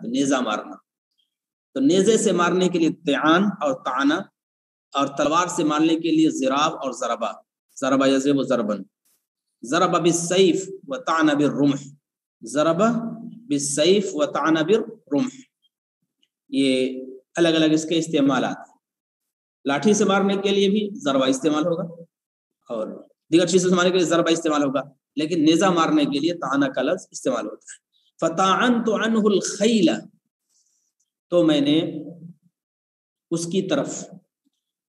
تو نیزہ مارنا. تو نیزے سے مارنے کے لیے طعان اور طعنہ، اور تلوار سے مارنے کے لیے ضراب اور ضربہ. ضربہ یضرب ضربا، ضرب بالسیف وطعن بالرمح، ضرب بالسیف وطعن بالرمح. یہ الگ الگ اس کے استعمالات. لاٹھی سے مارنے کے لیے بھی ضربہ استعمال ہوگا اور دیگر چیزوں سے مارنے کے لیے ضربہ استعمال ہوگا، لیکن نیزہ مارنے کے لیے طعنہ کا لفظ استعمال ہوتا ہے. فطعنت عنہ الخیل، تو میں نے اس کی طرف،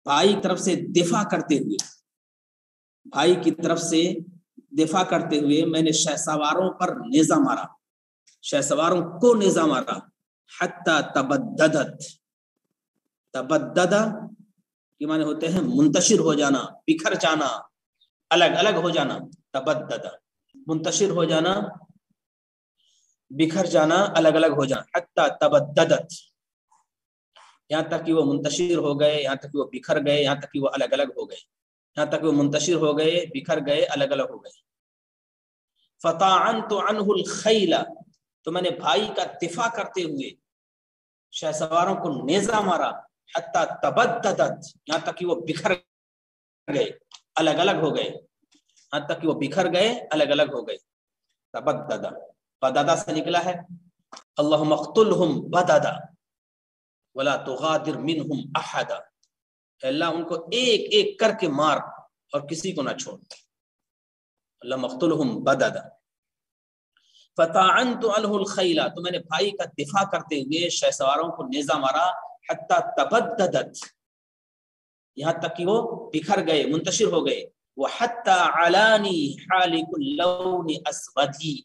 بھائی کی طرف سے دفاع کرتے ہوئے، بھائی کی طرف سے دفاع کرتے ہوئے میں نے شہسواروں پر نیزہ مارا، شہسواروں کو نیزہ مارا. حتی تبددت، تبدد کے معنی ہوتے ہیں منتشر ہو جانا، بکھر جانا، الگ الگ ہو جانا. تبدد منتشر ہو جانا، بکھر جانا، الگ الگ ہو جانا. حتی تبددت، یہاں تک کہ وہ منتشر ہو گئے، یہاں تک کہ وہ بکھر گئے، یہاں تک کہ وہ الگ الگ ہو گئے، یہاں تک کہ وہ منتشر ہو گئے، بکھر گئے، الگ الگ ہو گئے. فطعنت عنہ الخیل، تو میں نے بھائی کا دفاع کرتے ہوئے شہسواروں کو نیزہ مارا. حتی تبددت، یہاں تک کہ وہ بکھر گئے، الگ الگ ہو گئے، یہاں تک کہ وہ بکھر گئے، الگ الگ ہو گئے. تبدد بددا سے نکلا ہے. اللہم اقتلہم بددا ولا تغادر منہم احدا، اللہ ان کو ایک ایک کر کے مار اور کسی کو نہ چھوڑ. اللہم اقتلہم بددا. فطعنت عنہ الخیل، تو میں نے بھائی کا دفاع کرتے ہوئے شہسواروں کو نیزہ مارا. حتی تبددت، یہاں تک کہ وہ بکھر گئے، منتشر ہو گئے. وحتی علانی حالک اللون اسودی،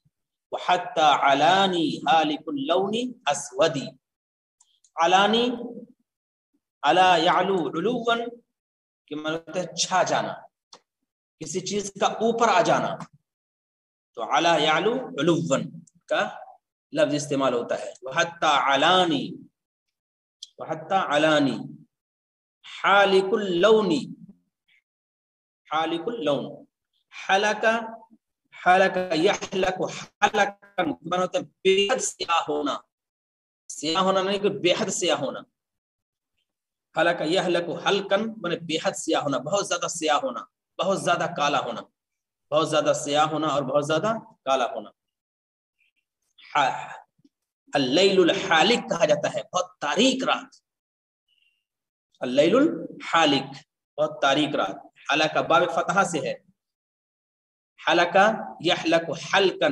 وحتی علانی حالک اللون اسودی. علانی، علا یعلو علوا کہ مطلب ہے چھا جانا، کسی چیز کا اوپر آ جانا. تو علا یعلو علوا کا لفظ استعمال ہوتا ہے. وحتی علانی، وحتی علانی حالک اللون، حالک اللون. حلق، حلق یحلق حلقا ہوتا ہے بے حد سیاہ ہونا، سیاہ ہونا نہیں کہ بے حد سیاہ ہونا. حلق یحلق حلقا مانے بے حد سیاہ ہونا، بہت زیادہ سیاہ ہونا، بہت زیادہ کالا ہونا، بہت زیادہ سیاہ ہونا اور بہت زیادہ کالا ہونا. اللیل الحالک کہا جاتا ہے بہت تاریک رات. اللیل الحالک بہت تاریک رات. حلقہ باب فتحہ سے ہے. حلقہ یحلق حلقا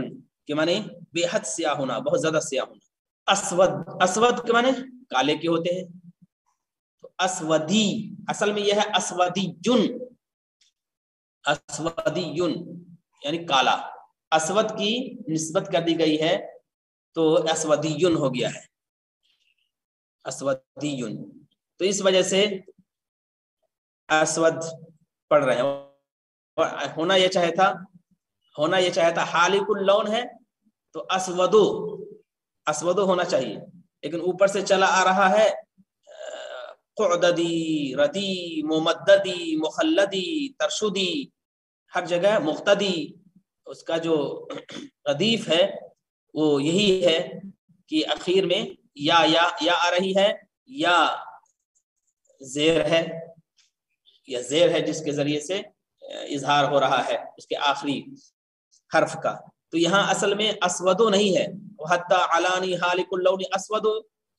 کہ معنی بے حد سیاہ ہونا، بہت زیادہ سیاہ ہونا. اسود، اسود کے معنی کالے کے ہوتے ہیں. تو اسودی اصل میں یہ ہے اسودیون، اسودیون یعنی کالا. اسود کی نسبت کر دی گئی ہے تو اسودیون ہو گیا ہے، اسودیون. تو اس وجہ سے اسود پڑھ رہے ہیں. ہونا یہ چاہے تھا حالک اللون ہے تو اسودو، اسودو ہونا چاہیے، لیکن اوپر سے چلا آ رہا ہے قعددی، ردی، ممددی، مخلدی، ترشدی، ہر جگہ مقتدی. اس کا جو ردیف ہے وہ یہی ہے کہ اخیر میں یا آ رہی ہے، یا زیر ہے، یا زیر ہے جس کے ذریعے سے اظہار ہو رہا ہے اس کے آخری حرف کا. تو یہاں اصل میں اسودو نہیں ہے. حتی علانی حالک اللون اسودو،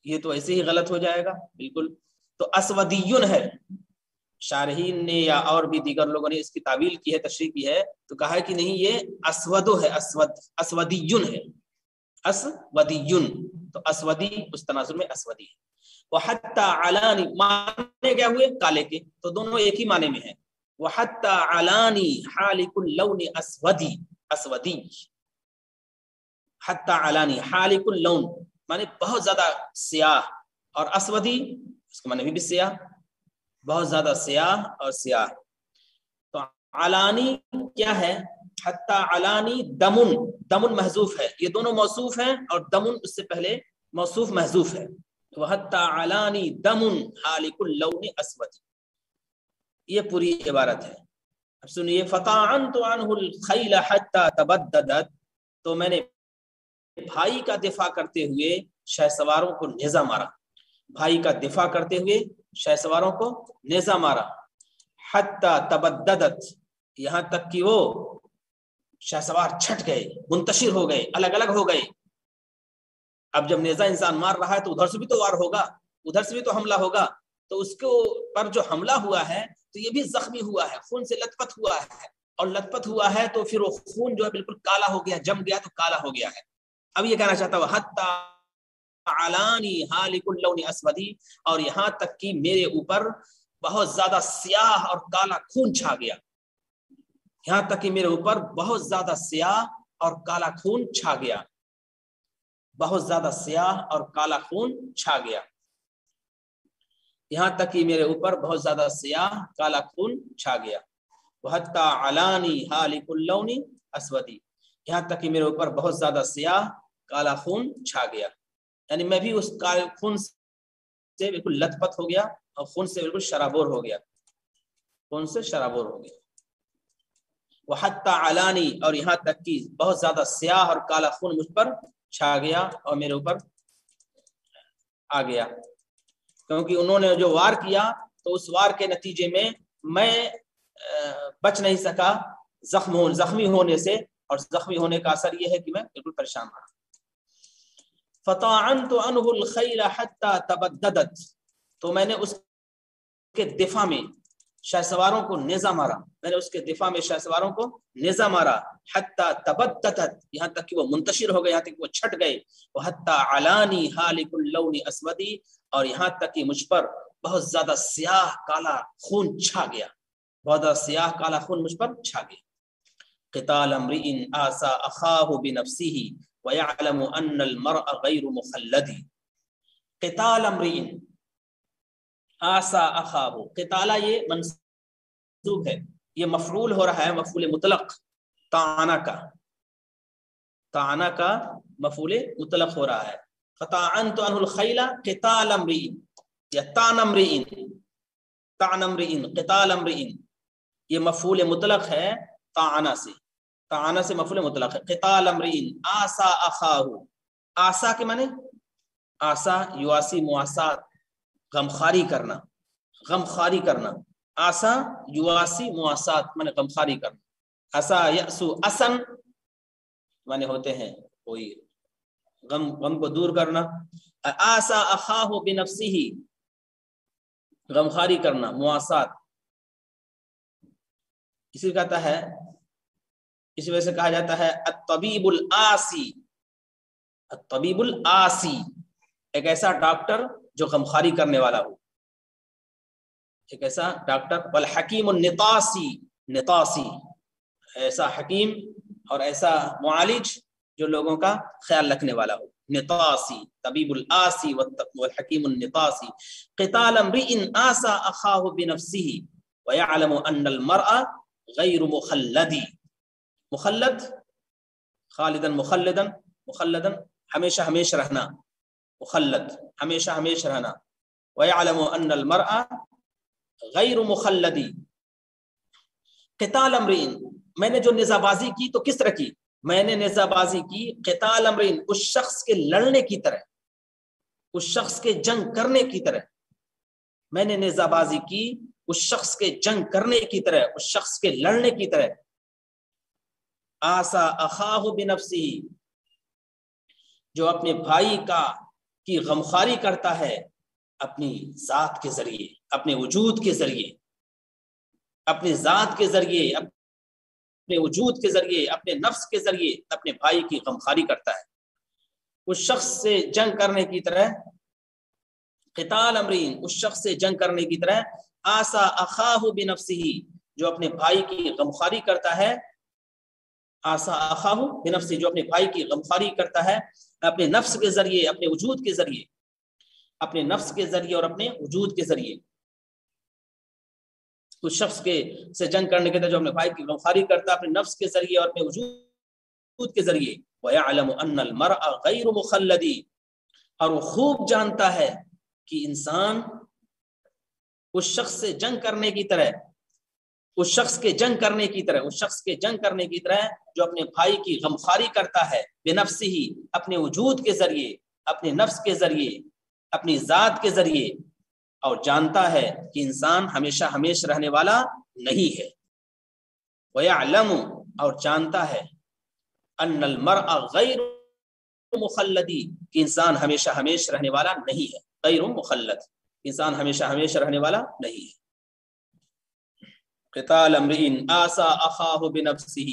یہ تو ایسے ہی غلط ہو جائے گا بالکل. تو اسودیون ہے. شارحین نے یا اور بھی دیگر لوگوں نے اس کی تعویل کی ہے، تشریح کی ہے، تو کہا ہے کہ نہیں یہ اسودو ہے، اسودیون ہے، اسودیون. تو اسودی اس تناظر میں اسودی ہے. وحتی علانی معنی کیا ہوئے؟ کالے کے. تو دونوں ایک ہی معنی میں ہیں. وحتی علانی حالک اللون اسودی، اسودی. حتی علانی حالک اللون معنی بہت زیادہ سیاہ، اور اسودی اس کا معنی بھی سیاہ، بہت زیادہ سیاہ اور سیاہ. تو علانی کیا ہے؟ حتی علانی دمن، دمن محذوف ہے. یہ دونوں موصوف ہیں اور دمن اس سے پہلے موصوف محذوف ہے. وحتی علانی دمن حالک اللون اسود، یہ پوری عبارت ہے. اب سنیے. فطعنت عنہ الخیل حتی تبددت، تو میں نے بھائی کا دفاع کرتے ہوئے شہ سواروں کو نیزہ مارا، بھائی کا دفاع کرتے ہوئے شہ سواروں کو نیزہ مارا، حتی تبددت، یہاں تک کہ وہ شہ سوار چھٹ گئے، منتشر ہو گئے، الگ الگ ہو گئے۔ اب جب نیزہ انسان مار رہا ہے تو ادھر سے بھی تو وار ہوگا، ادھر سے بھی تو حملہ ہوگا، تو اس کے پر جو حملہ ہوا ہے تو یہ بھی زخمی ہوا ہے، خون سے لت پت ہوا ہے، اور لت پت ہوا ہے تو پھر وہ خون جو ہے بالکل کالا ہو گیا، جم گیا تو کالا ہو گیا ہے۔ اب یہ کہنا چاہتا ہوں حتی علانی حالک اللون اسودی، اور یہاں تک کہ میرے اوپر بہت زیادہ سیاہ اور کالا خون چھا گیا، یہاں تک کہ میرے اوپر بہت زیادہ سیاہ اور کالا خون چھا گیا، بہت زیادہ سیاہ اور کالا خون چھا گیا، یہاں تک کہ میرے اوپر بہت زیادہ سیاہ کالا خون چھا گیا۔ وحتی علانی حالک اللون اسودی، یہاں تک کہ میرے اوپر بہت زیادہ سیاہ کالا خون چھا گیا، یعنی میں بھی اس کالے خون سے بالکل لت پت ہو گیا اور خون سے بالکل شرابور ہو گیا، خون سے شرابور ہو گیا۔ وحتی علانی، اور یہاں تک کہ بہت زیادہ سیاہ اور کالا خون مجھ پر چھا گیا اور میرے اوپر آ گیا، کیونکہ انہوں نے جو وار کیا تو اس وار کے نتیجے میں میں بچ نہیں سکا زخمی ہونے سے، اور زخمی ہونے کا اثر یہ ہے کہ میں بالکل پریشان رہا۔ فطعنت عنه الخيل حتى تبددت، تو میں نے اس کے دفاع میں شہ سواروں کو نیزہ مارا، میں نے اس کے دفاع میں شہ سواروں کو نیزہ مارا، حتی تبددت، یہاں تک کہ وہ منتشر ہو گئے، یہاں تک کہ وہ چھٹ گئے، وحتی علانی حالک اللون اسودی، اور یہاں تک کہ مجھ پر بہت زیادہ سیاہ کالا خون چھا گیا، بہت زیادہ سیاہ کالا خون مجھ پر چھا گیا۔ قتال امرئ آسى اخاه بنفسه ويعلم ان المرء غير مخلد، قتال امرئ آسى اخاه، قتال یہ منصوب ہے، یہ مفعول ہو رہا ہے، مفعول مطلق طعنا کا، طعنا کا مفعول مطلق ہو رہا ہے۔ فطعنت عنه الخيل قتال امرئ، یا طعن امرئ، طعن امرئ، قتال امرئ، یہ مفعول مطلق ہے طعنا سے، طعنا سے مفعول مطلق ہے۔ قتال امرئ آسى اخاه، آسا کے معنی آسا یواسی مواسات، غمخواری کرنا، غمخواری کرنا، آسا یواسی مواسات معنی غمخواری کرنا، آسا یأسو اسن معنی ہوتے ہیں کوئی غم کو دور کرنا، آسا اخاہ بنفسہ غمخواری کرنا، مواسات، اسی کہتا ہے، اسی وجہ سے کہا جاتا ہے الطبیب الآسی، الطبیب الآسی، ایک ایسا ڈاکٹر جو غمخواری کرنے والا ہو، ایک ایسا ڈاکٹر، والحکیم النطاسی، نطاسی، ایسا حکیم اور ایسا معالج جو لوگوں کا خیال رکھنے والا ہو، نطاسی، طبیب الآسی والحکیم النطاسی۔ قتال امرئ آسى اخاه بنفسه ويعلم ان المرء غیر مخلد، مخلد خالدا مخلدا، مخلدا ہمیشہ ہمیشہ رہنا، مخلد ہمیشہ ہمیشہ رہنا، ويعلم ان المرء غیر مخلد۔ قتال امرئ، میں نے جو نیزہ بازی کی تو کس طرح کی؟ میں نے نیزہ بازی کی قتال امرئ، اس شخص کے لڑنے کی طرح، اس شخص کے جنگ کرنے کی طرح، میں نے نیزہ بازی کی اس شخص کے جنگ کرنے کی طرح، اس شخص کے لڑنے کی طرح۔ آسا اخاہ بنفسی، جو اپنے بھائی کی غمخواری کرتا ہے اپنی ذات کے ذریعے، اپنے وجود کے ذریعے، اپنی ذات کے ذریعے، اپنے وجود کے ذریعے، اپنے نفس کے ذریعے اپنے بھائی کی غمخواری کرتا ہے، اس شخص سے جنگ کرنے کی طرح۔ قتال امرئ، اس شخص سے جنگ کرنے کی طرح، آسا اخاہ بنفسہ، جو اپنے بھائی کی غمخواری کرتا ہے، آسا اخاہ بنفسہ، جو اپنے بھائی کی غمخواری کرتا ہے اپنے نفس کے ذریعے، اپنے وجود کے ذریعے، اپنے نفس کے ذریعے اور اپنے وجود کے ذریعے، اس شخص کے سے جنگ کرنے کے طرح جو اپنے بھائی کی غمخواری کرتا ہے اپنے نفس کے ذریعے اور اپنے وجود کے ذریعے۔ وَيَعْلَمُ أَنَّ الْمَرْءَ غَيْرُ مُخَلَّدِ، اور وہ خوب جانتا ہے کہ انسان اس شخص سے جنگ کرنے کی طرح، اس شخص کے جنگ کرنے کی طرح، اس شخص کے جنگ کرنے کی طرح جو اپنے بھائی کی غمخواری کرتا ہے بنفسہ، اپنے وجود کے ذریعے، اپنے نفس کے ذریعے، اپنی ذات کے ذریعے، اور جانتا ہے کہ انسان ہمیشہ ہمیش رہنے والا نہیں ہے۔ وَيَعْلَمُ، اور جانتا ہے، أَنَّ الْمَرْءَ غَيْرُ مخلدی، کہ انسان ہمیشہ ہمیش رہنے والا نہیں ہے۔ غیر مخلد، انسان ہمیشہ ہمیش رہنے والا نہیں ہے۔ قتال امرئ آسى اخاه بنفسه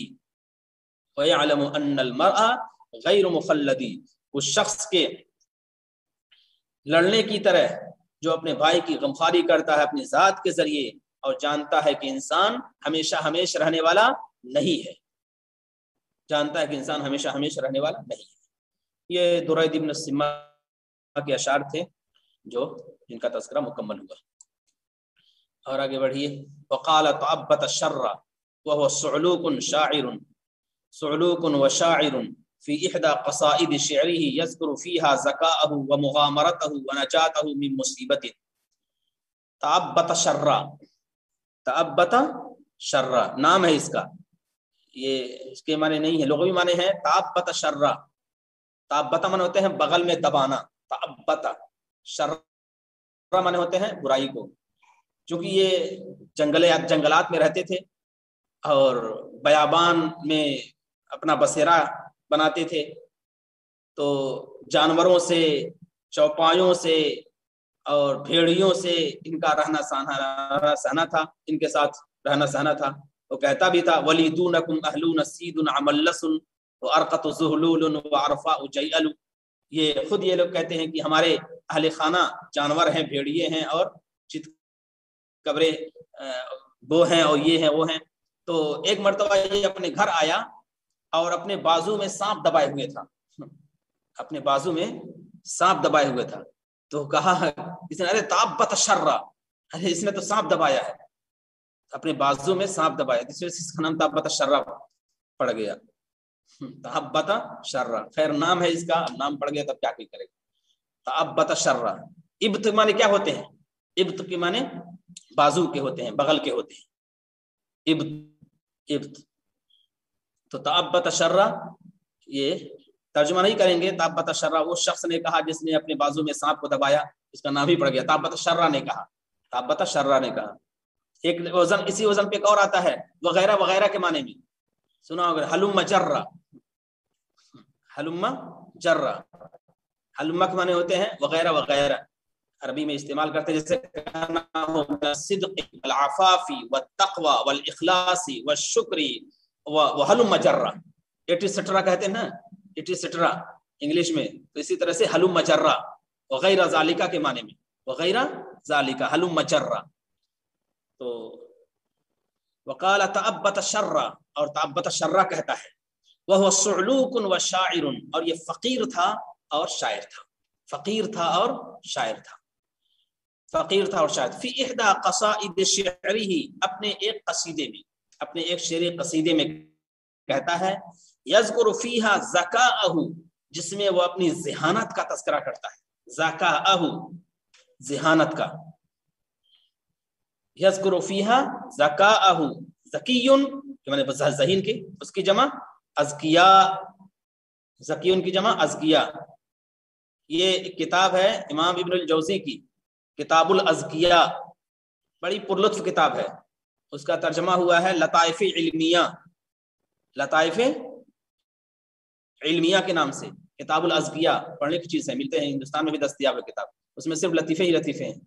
ويعلم ان المرء غیر مخلد، اس شخص کے لڑنے کی طرح جو اپنے بھائی کی غمخواری کرتا ہے اپنی ذات کے ذریعے، اور جانتا ہے کہ انسان ہمیشہ ہمیش رہنے والا نہیں ہے، جانتا ہے کہ انسان ہمیشہ ہمیش رہنے والا نہیں ہے۔ یہ درید ابن السما کے اشعار تھے جو ان کا تذکرہ مکمل ہوا۔ اور آگے بڑھیے۔ وقال تعبت الشر وهو صعلوك شاعر، صعلوك وشاعر في احدى قصائد شعره يذكر فيها ذكاءه ومغامرته ونجاته من مصیبت۔ تعبت الشر، تعبت شر نام ہے اس کا، یہ اس کے معنی نہیں ہے، لغوی معنی ہے تعبت الشر۔ تعبت معنی ہوتے ہیں بغل میں دبانا، تعبت شر معنی ہوتے ہیں برائی کو۔ چونکہ یہ جنگلات میں رہتے تھے اور بیابان میں اپنا بسیرا بناتے تھے، تو جانوروں سے، چوپایوں سے اور بھیڑیوں سے ان کا رہنا سہنا تھا، ان کے ساتھ رہنا سہنا تھا۔ وہ کہتا بھی تھا وَلِدُونَكُمْ أَهْلُونَ سِيدٌ عَمَلَّسٌ وَأَرْقَتُ زُهْلُولٌ وَعَرْفَاءُ جَيْأَلُ۔ یہ خود یہ لوگ کہتے ہیں کہ ہمارے اہل خانہ جانور ہیں، بھیڑیے ہیں اور چت قبرے وہ ہیں اور یہ ہیں وہ ہیں۔ تو ایک مرتبہ یہ اپنے گھر آیا اور اپنے بازو میں سانپ دبائے ہوئے تھا، اپنے بازو میں سانپ دبائے ہوئے تھا۔ تو کہا اس نے ارے تعبت الشر، ارے اس نے تو سانپ دبایا ہے، اپنے بازو میں سانپ دبایا، اس وجہ سے اس کا نام تعبت الشر پڑ گیا۔ تعبت شر، خیر نام ہے اس کا، نام پڑ گیا تب کیا کوئی کرے گا۔ تعبت الشر، ابت معنی کیا ہوتے ہیں؟ ابت کے معنی بازو کے ہوتے ہیں، بغل کے ہوتے ہیں، ابت۔ تو تعبت الشر یہ ترجمہ نہیں کریں گے۔ تعبت الشر وہ شخص نے کہا جس نے اپنے بازو میں سانپ کو دبایا، اس کا نام ہی پڑ گیا، تعبت الشر نے کہا، تعبت الشر نے کہا۔ ایک وزن اسی وزن پہ ایک اور آتا ہے وغیرہ وغیرہ کے معنی میں، سنا ہوگا حلم جرہ، حلم جرہ، حلم کے معنی ہوتے ہیں وغیرہ وغیرہ، عربی میں استعمال کرتے ہیں، جیسے صدق والعفاف والتقوى والاخلاص والشکر وحلم جرہ، ایٹسٹرا کہتے ہیں نا، ایٹسٹرا انگلش میں، تو اسی طرح سے حلم جرہ وغیرہ ذالکہ کے معنی میں، وغیرہ ذالکہ حلم جرہ۔ تو وقال تعبت الشر، اور تعبت الشر کہتا ہے، وہ صعلوک و شاعر، اور یہ فقیر تھا اور شاعر تھا، فقیر تھا اور شاعر تھا، فقیر تھا اور شاعر۔ فی احدى قصائد شعره، اپنے ایک قصیدے میں، اپنے ایک شعر قصیدے میں کہتا ہے، یذکر فیہا ذکاءہ، جس میں وہ اپنی ذہانت کا تذکرہ کرتا ہے، ذکاءہ ذہانت کا، یذکر فیہا ذکاءہ، ذکیٌ کہ معنی ذہین کی، اس کی جمع اذکیاء، ذکیٌ کی جمع اذکیاء۔ یہ ایک کتاب ہے امام ابن الجوزی کی، کتاب الاذکیاء، بڑی پرلطف کتاب ہے، اس کا ترجمہ ہوا ہے لطائف علمیہ، لطائف علمیہ کے نام سے، کتاب الاذکیاء پڑھنے کی چیز ہے، ملتے ہیں ہندوستان میں بھی دستیاب ہے کتاب، اس میں صرف لطیفے ہی لطیفے ہیں،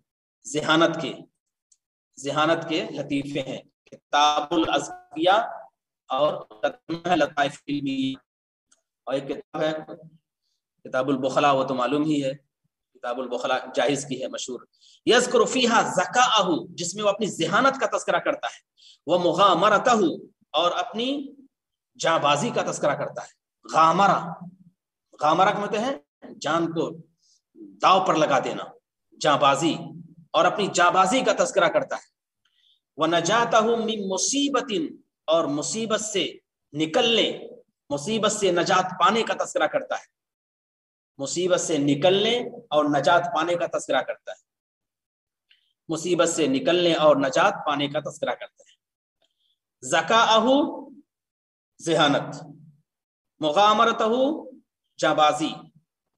ذہانت کے لطیفے ہیں، کتاب الاذکیاء اور لطائف علمیہ۔ اور ایک کتاب ہے کتاب البخلا، وہ تو معلوم ہی ہے، کتاب البخلا جاہز کی ہے، مشہور۔ یذکر فیہا ذکاءہ، جس میں وہ اپنی ذہانت کا تذکرہ کرتا ہے، وہ مغامرتہ، اور اپنی جاں بازی کا تذکرہ کرتا ہے۔ غامرہ، غامرہ کا مطلب ہے جان کو داؤ پر لگا دینا، جاں بازی، اور اپنی جاں بازی کا تذکرہ کرتا ہے۔ وَنَجَاتَهُ مِن مُصِیبَةٍ، اور مصیبت سے نکلنے، مصیبت سے نجات پانے کا تذکرہ کرتا ہے، مصیبت سے نکلنے اور نجات پانے کا تذکرہ کرتا ہے، مصیبت سے نکلنے اور نجات پانے کا تذکرہ کرتا ہے۔ ذکاءہ ذہانت، مغامرتہ جاں بازی،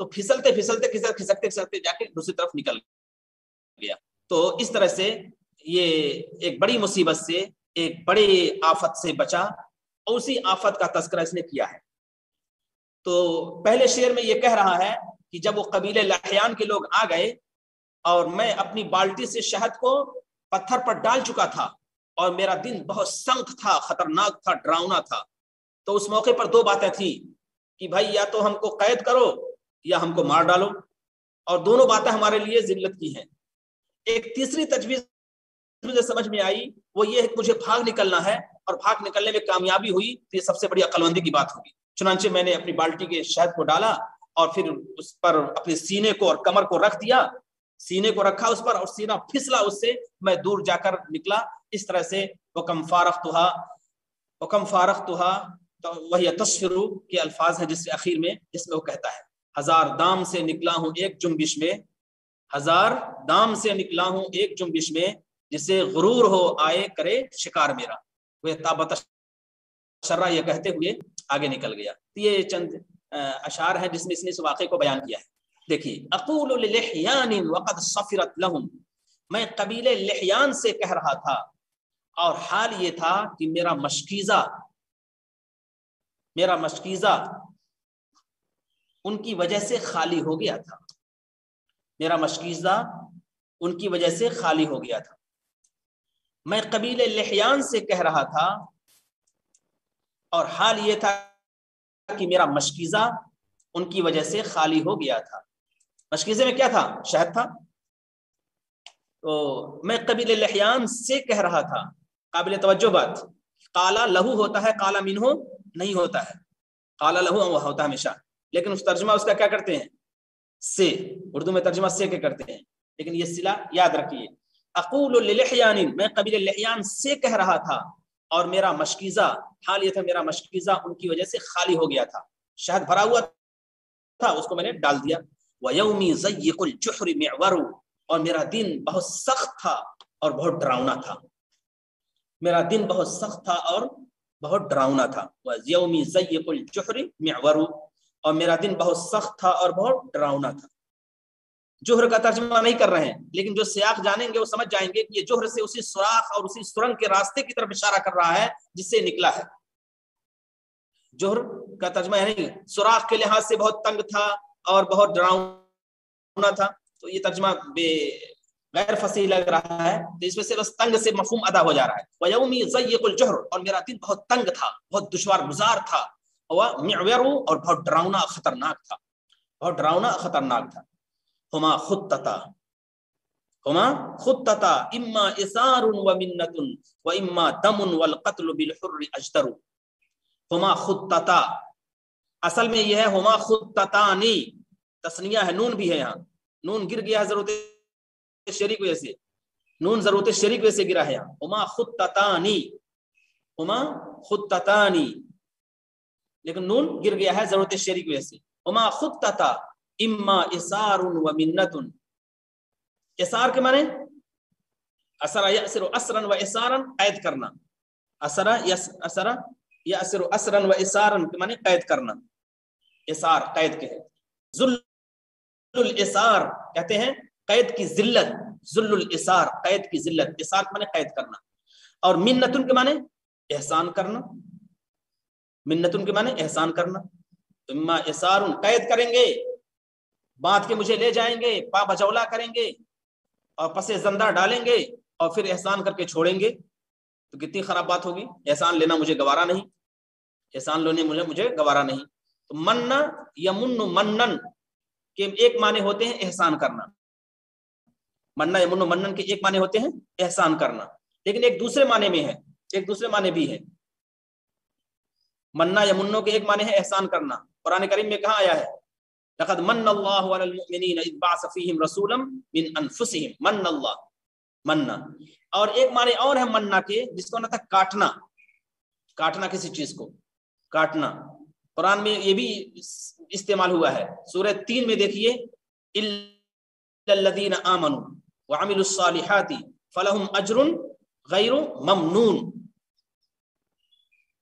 تو پھسلتے پھسلتے کھسکتے کھسکتے جا کے دوسری طرف نکل گیا. تو اس طرح سے یہ ایک بڑی مصیبت سے، ایک بڑے آفت سے بچا، اور اسی آفت کا تذکرہ اس نے کیا ہے. تو پہلے شعر میں یہ کہہ رہا ہے کہ جب وہ قبیلے لحیان کے لوگ آ گئے اور میں اپنی بالٹی سے شہد کو پتھر پر ڈال چکا تھا اور میرا دن بہت سخت تھا، خطرناک تھا، ڈراؤنا تھا، تو اس موقع پر دو باتیں تھیں کہ بھائی یا تو ہم کو قید کرو یا ہم کو مار ڈالو، اور دونوں باتیں ہمارے لیے ذلت کی ہیں. ایک تیسری تجویز مجھے سمجھ میں آئی، وہ یہ ہے کہ مجھے بھاگ نکلنا ہے، اور بھاگ نکلنے میں کامیابی ہوئی تو یہ سب سے بڑی عقلمندی کی بات ہوگی. چنانچہ میں نے اپنی بالٹی کے شہد کو ڈالا اور پھر اس پر اپنے سینے کو اور کمر کو رکھ دیا، سینے کو رکھا اس پر اور سینہ پھسلا اس سے، میں دور جا کر نکلا. اس طرح سے وکم فارختها تو وہی تصفرو کے الفاظ ہیں جس اخیر میں جس میں وہ کہتا ہے ہزار دام سے نکلا ہوں ایک جنبش میں، ہزار دام سے نکلا ہوں ایک جنبش میں، جسے غرور ہو آئے کرے شکار میرا. وہ تابت شرع یہ کہتے ہوئے آگے نکل گیا. یہ چند اشعار ہیں جس میں اس نے اس واقعے کو بیان کیا ہے. دیکھیے، اقول للحیان وقد صفرت لهم، میں قبیلے لحیان سے کہہ رہا تھا اور حال یہ تھا کہ میرا مشکیزہ ان کی وجہ سے خالی ہو گیا تھا. میرا مشکیزہ ان کی وجہ سے خالی ہو گیا تھا. میں قبیلے لحیان سے کہہ رہا تھا اور حال یہ تھا کہ میرا مشکیزہ ان کی وجہ سے خالی ہو گیا تھا. مشکیزے میں کیا تھا؟ شہد تھا. تو میں قبیلے لحیان سے کہہ رہا تھا. قابل توجہ بات، قالا لہو ہوتا ہے، قالا منہو نہیں ہوتا ہے. قالا لہو ہوتا ہے ہمیشہ، لیکن اس ترجمہ اس کا کیا کرتے ہیں؟ سے. اردو میں ترجمہ سے کے کرتے ہیں، لیکن یہ صلہ یاد رکھیے. اقول للحیان، میں قبیلے لحیان سے کہہ رہا تھا اور میرا مشکیزہ، حال یہ تھا میرا مشکیزہ ان کی وجہ سے خالی ہو گیا تھا. شہد بھرا ہوا تھا، اس کو میں نے ڈال دیا. وَيَوْمِ ضَيِّقُ الْجُحْرِ مِعْوَرُ، اور میرا دن بہت سخت تھا اور بہت ڈراؤنا تھا. میرا دن بہت سخت تھا اور بہت ڈراؤنا تھا. وَيَوْمِ ضَيِّقُ الْجُحْرِ مِعْوَرُ، اور میرا دن بہت سخت تھا اور بہت ڈراؤنا تھا. جوہر کا ترجمہ نہیں کر رہے ہیں، لیکن جو سیاق جانیں گے وہ سمجھ جائیں گے کہ یہ جوہر سے اسی سوراخ اور اسی سرنگ کے راستے کی طرف اشارہ کر رہا ہے جس سے نکلا ہے. جوہر کا ترجمہ یعنی سوراخ کے لحاظ سے بہت تنگ تھا اور بہت ڈراؤنا تھا. تو یہ ترجمہ غیر فصیح لگ رہا ہے، تو اس میں سے بس تنگ سے مفہوم ادا ہو جا رہا ہے. وَيَوْمِ ضَيِّقُ الْجُحْرُ، اور میرا دن بہت تنگ تھا، بہت دشوار گزار تھا. وَمِعْوَرُ، اور بہت ڈراؤنا خطرناک تھا، بہت ڈراؤنا خطرناک تھا. ہما خطتا اما اثار و منت و اما دم والقتل بالحر اجدر. ہما خطتا، اصل میں یہ ہے ہما خطتانی، تسنیہ ہے، نون بھی ہے یہاں. نون گر گیا ہے ضرورت شریک وجہ سے، نون ضرورت شریک وجہ سے گرا ہے یہاں. ہما خطتانی، لیکن نون گر گیا ہے ضرورت شریک وجہ سے. ہما خطتا اما اثار و منت. اثار کے معنی اسرا یأسر اسرا و اسارا، قید کرنا. اسرا یأسر اسرا و اسارا کے معنی قید کرنا. اثار قید کے ہے. ذل الاسار کہتے ہیں قید کی ذلت، ذل الاسار قید کی ذلت. اسار کے معنی قید کرنا. اور منتن کے معنی احسان کرنا. منتن کے معنی احسان کرنا. اما اسار، قید کریں گے، باندھ کے مجھے لے جائیں گے، پا بچولا کریں گے اور پسے زندہ ڈالیں گے اور پھر احسان کر کے چھوڑیں گے، تو کتنی خراب بات ہوگی. احسان لینا مجھے گوارا نہیں، احسان لینے مجھے گوارا نہیں. تو من یمن منن کے ایک معنی ہوتے ہیں احسان کرنا. من یمن منن کے ایک معنی ہوتے ہیں احسان کرنا، لیکن ایک دوسرے معنی میں ہے، ایک دوسرے معنی بھی ہے. مننا یمنو کے ایک معنی ہے احسان کرنا. قرآن کریم میں کہاں آیا ہے؟ لقد من اللہ علی المؤمنین اذ بعث فیہم رسولا من انفسہم. من اللہ، مننا. اور ایک معنی اور ہے مننا کے جس کو نہ تھا کاٹنا، کاٹنا کسی چیز کو کاٹنا. قرآن میں یہ بھی استعمال ہوا ہے. سورہ 3 میں دیکھیے، الا الذین آمنوا وعملوا الصالحات فلہم اجر غیر ممنون.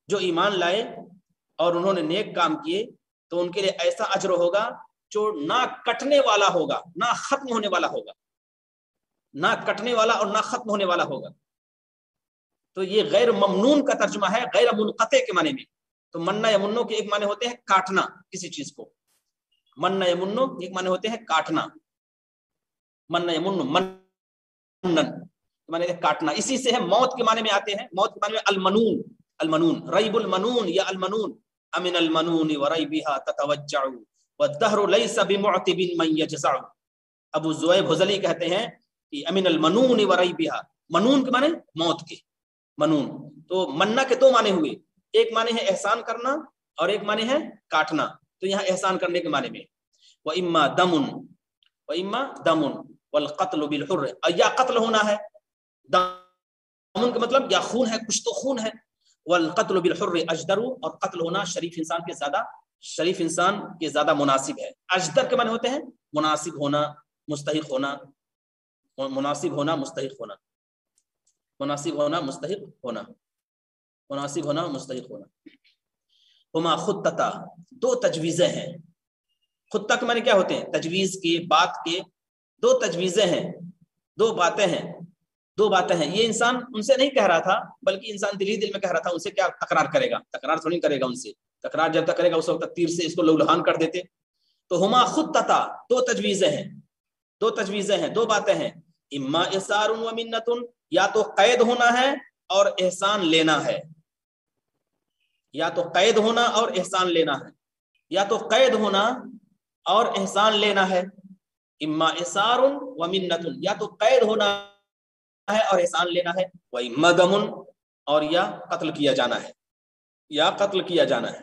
جو ایمان لائے اور انہوں نے نیک کام کیے تو ان کے لیے ایسا اجر ہوگا جو نہ کٹنے والا ہوگا نہ ختم ہونے والا ہوگا، نہ کٹنے والا اور نہ ختم ہونے والا ہوگا. تو یہ غیر ممنون کا ترجمہ ہے غیر منقطع کے معنی میں. تو منّا یمنو کے ایک معنی ہوتے ہیں کاٹنا کسی چیز کو، منّا یمنو ایک معنی ہوتے ہیں کاٹنا، منّا یمنو منن معنی کاٹنا. اسی سے ہے موت کے معنی میں آتے ہیں، موت کے معنی میں المنون، المنون ریب المنون یا المنون امن المنون وریبها تتوجع والدهر ليس بمعتب من يجزع. ابو زویب حزلی کہتے ہیں کہ امن المنون وریبها، منون کے معنی موت کے، منون. تو منّا کے دو معنی ہوئے، ایک معنی ہے احسان کرنا اور ایک معنی ہے کاٹنا. تو یہاں احسان کرنے کے معنی میں وَإِمَّا دَمٌ وَالْقَتْلُ بِالْحُرِّ، یا قتل ہونا ہے، دمن کا مطلب یا خون ہے، کچھ تو خون ہے. والقتل بالحر اجدر، اور قتل ہونا شریف انسان کے زیادہ مناسب ہے. اجدر کے معنی ہوتے ہیں مناسب ہونا، مستحق ہونا، مناسب ہونا، مستحق ہونا، مناسب ہونا، مستحق ہونا، مناسب ہونا، مستحق ہونا. ہما خطتا، دو تجویزیں ہیں. خطہ کے معنی کیا ہوتے ہیں؟ تجویز کے، بات کے. دو تجویزیں ہیں، دو باتیں ہیں، دو باتیں ہیں. یہ انسان ان سے نہیں کہہ رہا تھا، بلکہ انسان دل ہی دل میں کہہ رہا تھا. ان سے کیا تکرار کرے گا؟ تکرار تھوڑی کرے گا ان سے. تکرار جب تک کرے گا اس وقت تیر سے اس کو لہولہان کر دیتے. تو ہما خطتا، دو تجویزیں ہیں، دو تجویزیں ہیں، دو باتیں ہیں. اما اثار و منت، یا تو قید ہونا ہے اور احسان لینا ہے، یا تو قید ہونا اور احسان لینا ہے، یا تو قید ہونا اور احسان لینا ہے. اما اثار و منت، یا تو قید ہونا ہے اور احسان لینا ہے. وَإِمَّا دَمٌ، اور یا قتل کیا جانا ہے، یا قتل کیا جانا ہے.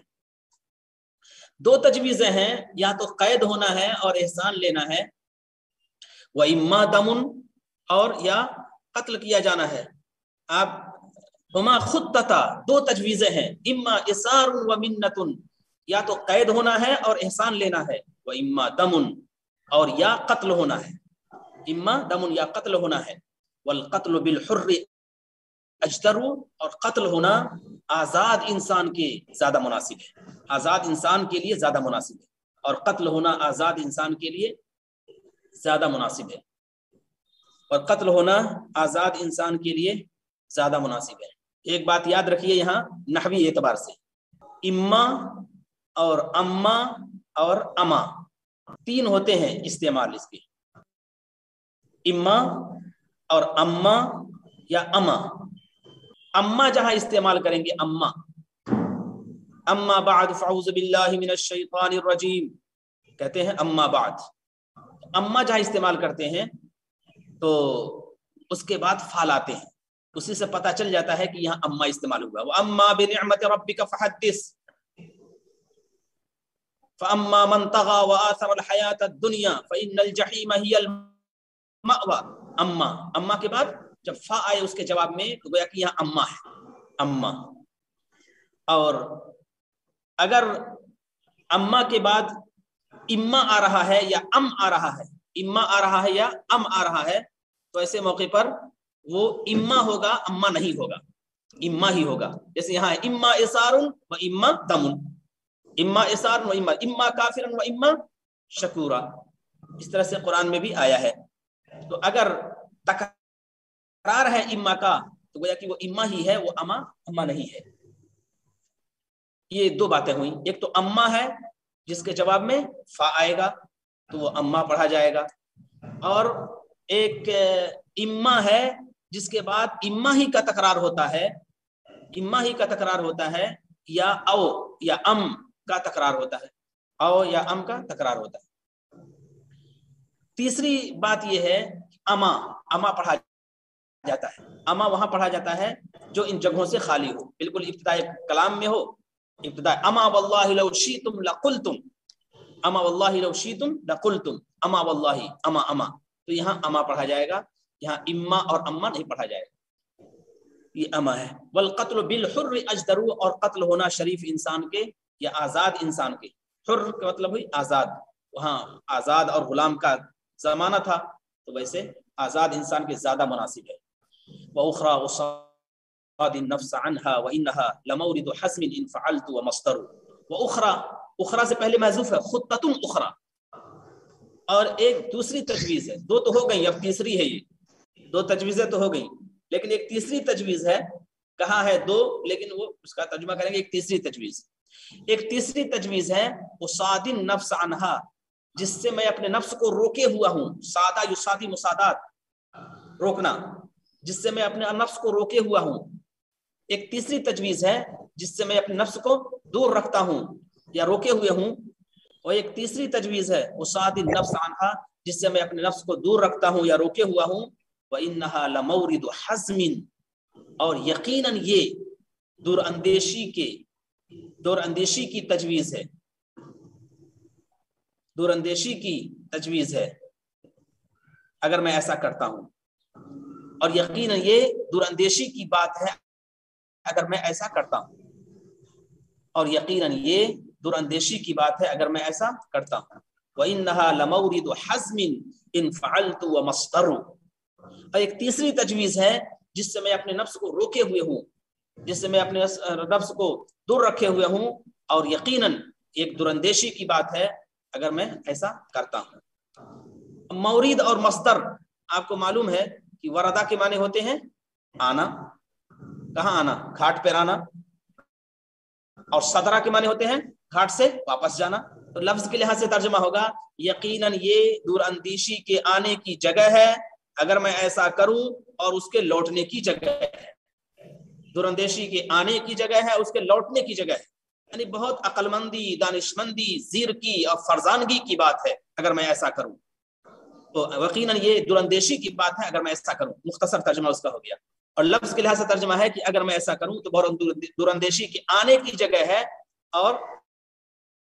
دو تجویزیں ہیں، یا تو قید ہونا ہے اور احسان لینا ہے. وَإِمَّا دَمٌ، اور یا قتل کیا جانا ہے. آپ ہما خطتا، دو تجویزیں ہیں. اما اثار و منت، یا تو قید ہونا ہے اور احسان لینا ہے. وَإِمَّا دَمٌ، اور یا قتل ہونا ہے. اما دمن، یا قتل ہونا ہے. والقتل بالحر اجدر، اور قتل ہونا آزاد انسان کے زیادہ مناسب ہے، آزاد انسان کے لیے زیادہ مناسب ہے. اور قتل ہونا آزاد انسان کے لیے زیادہ مناسب ہے، اور قتل ہونا آزاد انسان کے لیے زیادہ مناسب ہے. ایک بات یاد رکھیے یہاں نحوی اعتبار سے، اما اور اما اور اما تین ہوتے ہیں استعمال اس کے. اما اور اما یا اما. اما جہاں استعمال کریں گے اما، اما بعد فاعوذ باللہ من الشیطان الرجیم کہتے ہیں اما بعد. اما جہاں استعمال کرتے ہیں تو اس کے بعد فا لاتے ہیں، اسی سے پتہ چل جاتا ہے کہ یہاں اما استعمال ہوا. واما بنعمت ربک فحدث فاما من طغى واثر الحیات الدنیا فان الجحیم هی المأوى. اما، اما کے بعد جب فا آئے اس کے جواب میں تو گویا کہ یہاں اما ہے، اما. اور اگر اما کے بعد اما آ رہا ہے یا ام آ رہا ہے، اما آ رہا ہے یا ام آ رہا ہے، تو ایسے موقع پر وہ اما ہوگا، اما نہیں ہوگا، اما ہی ہوگا. جیسے یہاں ہے اما اثار و اما دمن، اما اثار و اما کافرا و اما شکورا. اس طرح سے قرآن میں بھی آیا ہے. تو اگر تکرار ہے اما کا تو گویا کہ وہ اما ہی ہے، وہ اما نہیں ہے. یہ دو باتیں ہوئیں. ایک تو اما ہے جس کے جواب میں فا آئے گا تو وہ اما پڑھا جائے گا، اور ایک اما ہے جس کے بعد اما ہی کا تکرار ہوتا ہے، اما ہی کا تکرار ہوتا ہے، یا او یا ام کا تکرار ہوتا ہے، او یا ام کا تکرار ہوتا ہے. تیسری بات یہ ہے اما پڑھا جاتا ہے. اما وہاں پڑھا جاتا ہے جو ان جگہوں سے خالی ہو، بالکل ابتدائی کلام میں ہو. ابتدا اما واللہ لو شئتم لقلتم، اما واللہ لو شئتم لقلتم، اما واللہ اما. تو یہاں اما پڑھا جائے گا، یہاں اما اور اما نہیں پڑھا جائے گا، یہ اما ہے. والقتل بالحر اجدر، اور قتل ہونا شریف انسان کے یا آزاد انسان کے. حر کا مطلب ہوئی آزاد، وہاں آزاد اور غلام کا زمانہ تھا تو ویسے آزاد انسان کے زیادہ مناسب ہے. وَأُخْرَى وَصَادِ النَّفْسَ عَنْهَا وَإِنَّهَا لَمَوْرِدُ حَسْمٍ إِنْ فَعَلْتُ وَمَصْدَرُ. وَأُخْرَى، اخرى سے پہلے محذوف ہے، خطۃ اخرى. اور ایک دوسری تجویز ہے. دو تو ہو گئی، اب تیسری ہے. یہ دو تجویزیں تو ہو گئی، لیکن ایک تیسری تجویز ہے. کہا ہے دو، لیکن وہ اس کا ترجمہ کریں گے ایک تیسری تجویز. ایک تیسری تجویز ہے اصاد النفس عنہا، جس سے میں اپنے نفس کو روکے ہوا ہوں. سادہ یصادی مسادات، روکنا، جس سے میں اپنے نفس کو روکے ہوا ہوں. ایک تیسری تجویز ہے جس سے میں اپنے نفس کو دور رکھتا ہوں یا روکے ہوئے ہوں. اور ایک تیسری تجویز ہے اصاد النفس عنہا، جس سے میں اپنے نفس کو دور رکھتا ہوں یا روکے ہوا ہوں. وَإِنَّهَا لَمَوْرِدُ حَزْمٍ، اور یقیناً یہ دور اندیشی کی تجویز ہے. دور اندیشی کی تجویز ہے اگر میں ایسا کرتا ہوں. اور یقیناً یہ دور اندیشی کی بات ہے اگر میں ایسا کرتا ہوں. اور یقیناً یہ دور اندیشی کی بات ہے اگر میں ایسا کرتا ہوں. وَإِنَّهَا لَمَوْرِدُ حَزْمٍ إِنْ فَعَلْتُ وَمَصْدَرُ. اور ایک تیسری تجویز ہے جس سے میں اپنے نفس کو روکے ہوئے ہوں، جس سے میں اپنے نفس کو دور رکھے ہوئے ہوں. اور یقیناً ایک دور اندیشی کی بات ہے اگر میں ایسا کرتا ہوں. مورد اور مصدر آپ کو معلوم ہے کہ وردہ کے معنی ہوتے ہیں آنا. کہاں آنا؟ گھاٹ پر آنا. اور صدرہ کے معنی ہوتے ہیں گھاٹ سے واپس جانا. تو لفظ کے لحاظ سے ترجمہ ہوگا یقیناً یہ دور اندیشی کے آنے کی جگہ ہے اگر میں ایسا کروں، اور اس کے لوٹنے کی جگہ ہے. دور اندیشی کے آنے کی جگہ ہے، اس کے لوٹنے کی جگہ ہے. یعنی بہت عقل مندی، دانشمندی، زیرکی اور فرزانگی کی بات ہے اگر میں ایسا کروں. تو یقیناً یہ دور اندیشی کی بات ہے اگر میں ایسا کروں. مختصر ترجمہ اس کا ہو گیا. اور لفظ کے لحاظ سے ترجمہ ہے کہ اگر میں ایسا کروں تو بہت دور اندیشی کے آنے کی جگہ ہے اور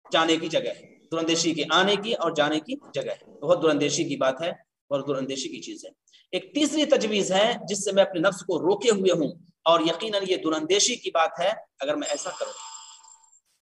جانے کی جگہ ہے. دور اندیشی کے آنے کی اور جانے کی جگہ ہے. بہت دور اندیشی کی بات ہے اور دور اندیشی کی چیز ہے. ایک تیسری تجویز ہے جس سے میں اپنے نفس کو روکے ہوئے ہوں، اور یقیناً یہ دور اندیشی کی بات ہے اگر میں ایسا کروں.